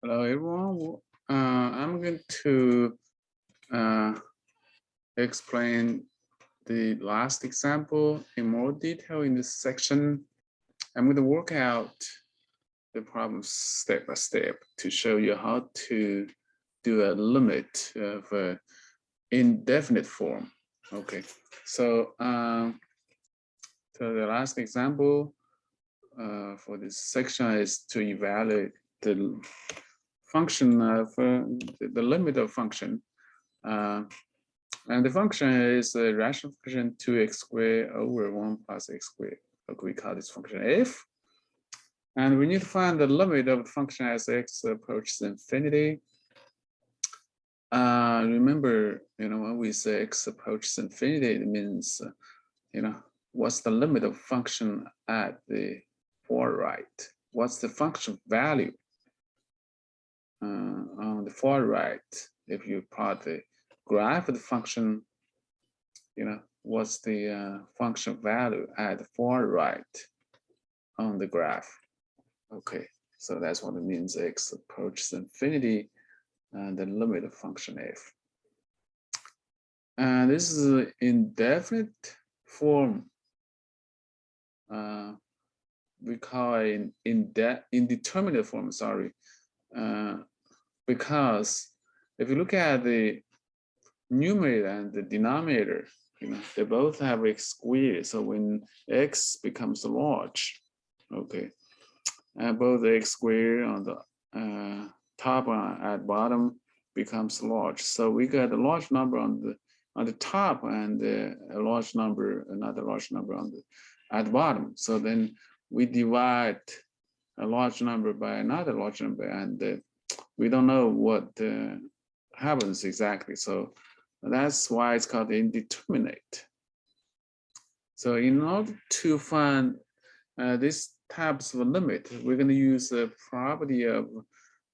Hello, everyone. I'm going to explain the last example in more detail in this section. I'm going to work out the problem step by step to show you how to do a limit of indefinite form. Okay, so the last example for this section is to evaluate the function of the limit of function. And the function is a rational function 2x squared over 1 plus x squared. Okay, we call this function f. And we need to find the limit of the function as x approaches infinity. Remember, when we say x approaches infinity, it means, what's the limit of function at the far right? What's the function value on the far right? If you plot the graph of the function, what's the function value at the far right on the graph? Okay, so that's what it means. X approaches infinity and the limit of function f. And this is an indefinite form. We call it indeterminate form, sorry. Because if you look at the numerator and the denominator, they both have x squared. So when x becomes large, okay, and both x squared on the top and at bottom becomes large. So we got a large number on the top and a large number, another large number on the at bottom. So then we divide a large number by another large number, and we don't know what happens exactly. So that's why it's called indeterminate. So in order to find these types of limit, we're going to use the property of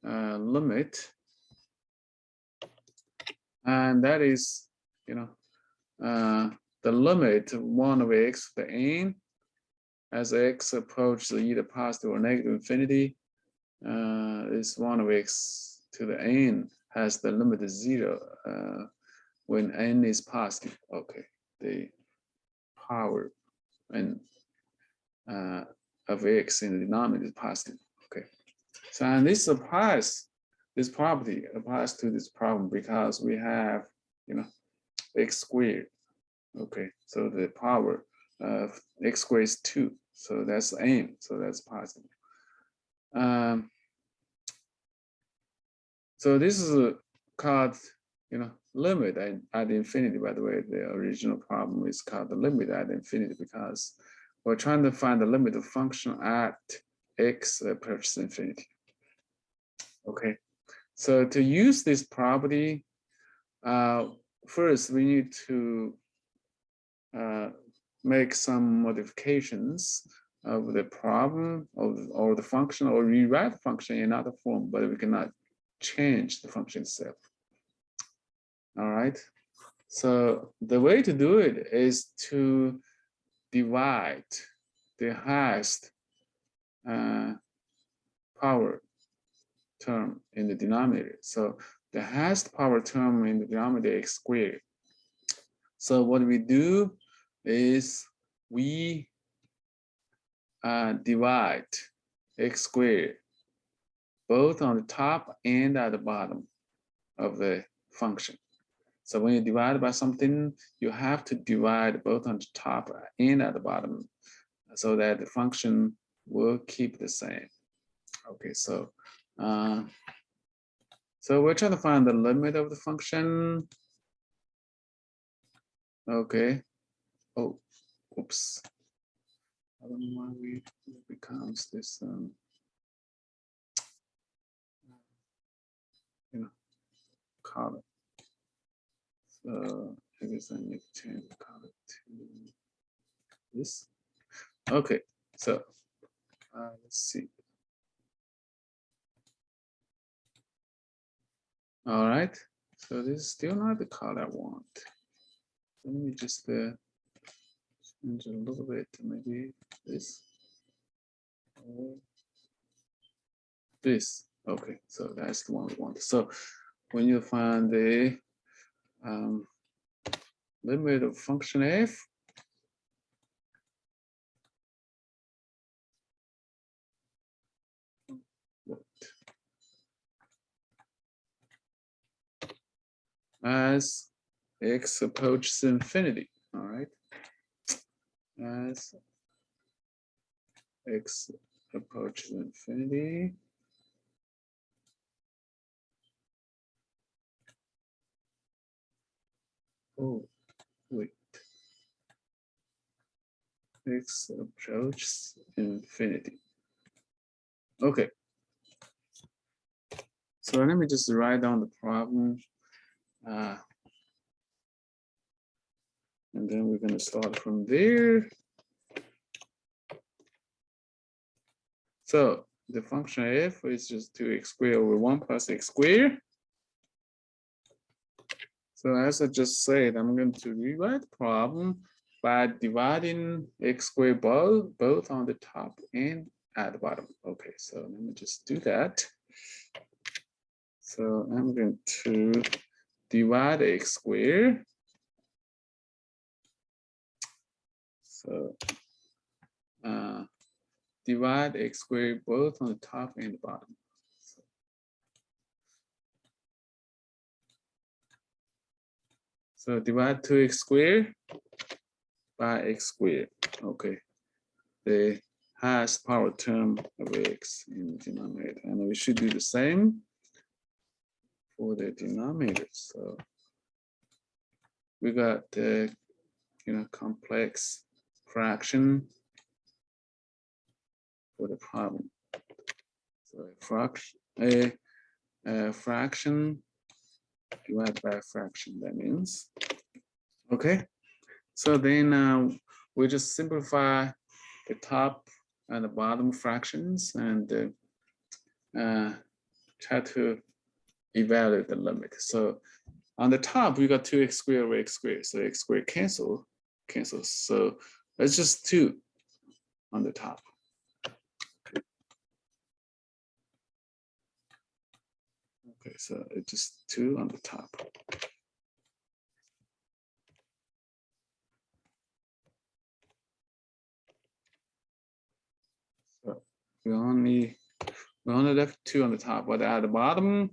limit, and that is, the limit 1 over x to the n as x approaches either positive or negative infinity is 1 over x to the n has the limit of 0 when n is positive. Okay, the power and of x in the denominator is positive. Okay, so and this property applies to this problem because we have x squared. Okay, so the power of x squared is 2, so that's n, so that's positive. So this is called limit at infinity. By the way, the original problem is called the limit at infinity because we're trying to find the limit of function at x approaches infinity. Okay, so to use this property, first we need to make some modifications of the problem or the function, or rewrite the function in another form, but we cannot change the function itself. All right, so the way to do it is to divide the highest power term in the denominator. So the highest power term in the denominator is x squared. So what we do is we divide x squared both on the top and at the bottom of the function. So when you divide by something, you have to divide both on the top and at the bottom so that the function will keep the same. Okay, so we're trying to find the limit of the function. Okay. Oh, oops. I don't know why it becomes this column. So I guess I need to change the color to this. Okay, so let's see. All right, so this is still not the color I want. Let me just change a little bit to maybe this or this. Okay, so that's the one we want. So when you find the limit of function f, as x approaches infinity, all right? As x approaches infinity, oh, wait, x approaches infinity. Okay, so let me just write down the problem. And then we're going to start from there. So the function f is just 2x squared over 1 plus x squared. So as I just said, I'm going to rewrite the problem by dividing x squared both on the top and at the bottom. Okay, so let me just do that. So I'm going to divide x squared. So divide x squared both on the top and the bottom. So divide 2x squared by x squared. Okay, the highest power term of x in the denominator, and we should do the same for the denominator. So we got the complex fraction for the problem. So a fraction divided by a fraction. That means okay. So then we just simplify the top and the bottom fractions and try to evaluate the limit. So on the top, we got 2x squared over x squared. So x squared cancels. So that's just 2 on the top. Okay, so it's just 2 on the top. So we only left 2 on the top, but at the bottom,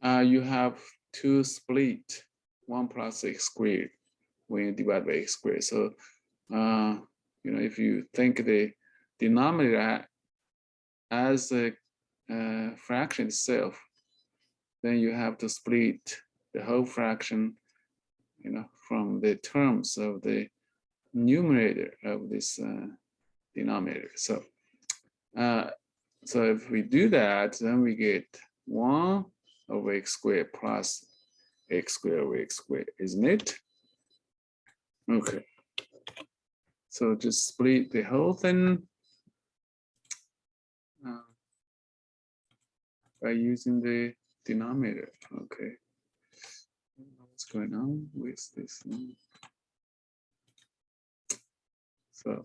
you have 2 split 1 plus x squared when you divide by x squared. So if you think the denominator as a fraction itself, then you have to split the whole fraction, from the terms of the numerator of this denominator. So if we do that, then we get 1 over x squared plus x squared over x squared, isn't it? Okay. So just split the whole thing by using the denominator. Okay. What's going on with this? So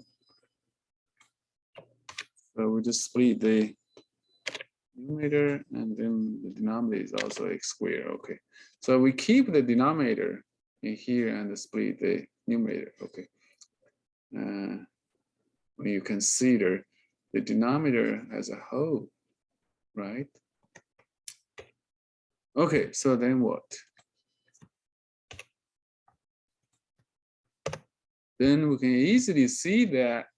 we just split the numerator, and then the denominator is also x squared. Okay. So we keep the denominator in here and split the numerator. Okay. When you consider the denominator as a whole, right? Okay, so then what? Then we can easily see that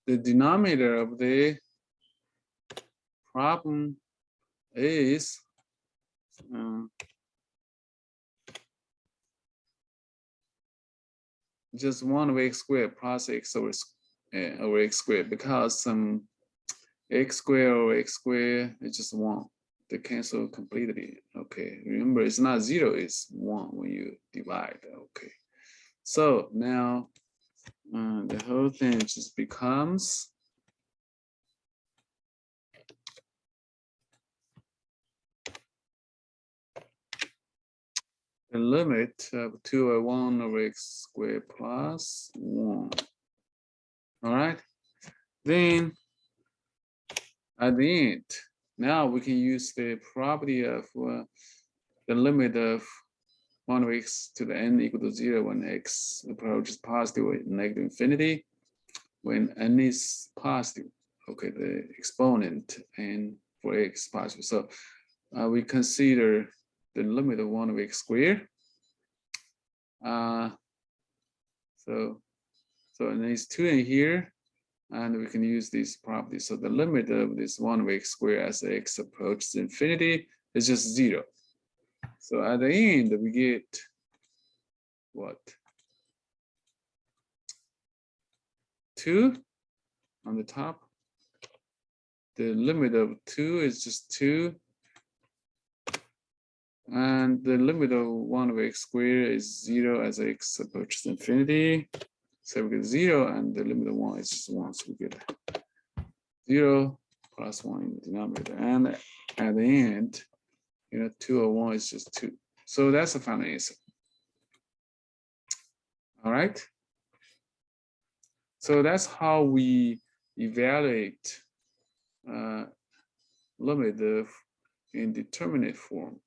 the denominator of the problem is just 1 over x squared plus x over x squared, because x squared over x squared is just 1. They cancel completely. Okay, remember it's not 0, it's 1 when you divide. Okay, so now the whole thing just becomes the limit of 2 over 1 over x squared plus 1. All right. Then at the end, now we can use the property of the limit of 1 over x to the n equal to 0 when x approaches positive or negative infinity. When n is positive, okay, the exponent and for x positive. So we consider the limit of 1 over x squared. So and there's 2 in here, and we can use these properties. So the limit of this 1 over x squared as x approaches infinity is just 0. So at the end, we get what? 2 on the top. The limit of 2 is just 2. And the limit of 1 over x squared is 0 as x approaches infinity. So we get 0, and the limit of 1 is just 1. So we get 0 plus 1 in the denominator. And at the end, 2 over 1 is just 2. So that's the final answer. All right. So that's how we evaluate limit of indeterminate form.